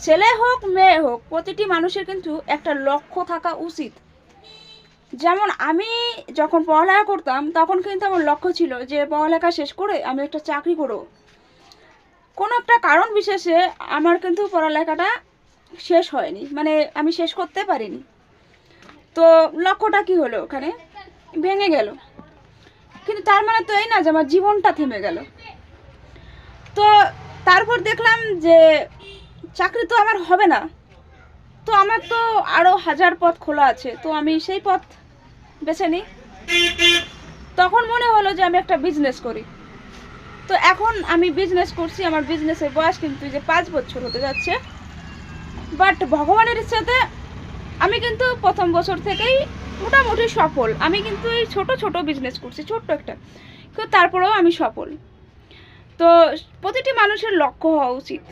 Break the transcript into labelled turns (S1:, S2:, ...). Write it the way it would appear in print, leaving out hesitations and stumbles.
S1: ছেলে হোক মেয়ে হোক প্রতিটি মানুষের কিন্তু একটা লক্ষ্য থাকা উচিত। যেমন আমি যখন পড়ালেখা করতাম তখন কিন্তু আমার লক্ষ্য ছিল যে পড়ালেখা শেষ করে আমি একটা চাকরি করব। কোনো একটা কারণ বিশেষে আমার কিন্তু পড়ালেখাটা শেষ হয়নি, মানে আমি শেষ করতে পারিনি। তো লক্ষ্যটা কি হলো, ওখানে ভেঙে গেল। কিন্তু তার মানে তো এই না যে আমার জীবনটা থেমে গেল। তো তারপর দেখলাম যে চাকরি তো আমার হবে না, তো আমার তো আরও হাজার পথ খোলা আছে, তো আমি সেই পথ বেছে নিই। তখন মনে হলো যে আমি একটা বিজনেস করি। তো এখন আমি বিজনেস করছি, আমার বিজনেসের বয়স কিন্তু যে 5 বছর হতে যাচ্ছে। বাট ভগবানের ইচ্ছাতে আমি কিন্তু প্রথম বছর থেকেই মোটামুটি সফল। আমি কিন্তু এই ছোট ছোট বিজনেস করছি, ছোট্ট একটা, কিন্তু তারপরেও আমি সফল। তো প্রতিটি মানুষের লক্ষ্য হওয়া উচিত।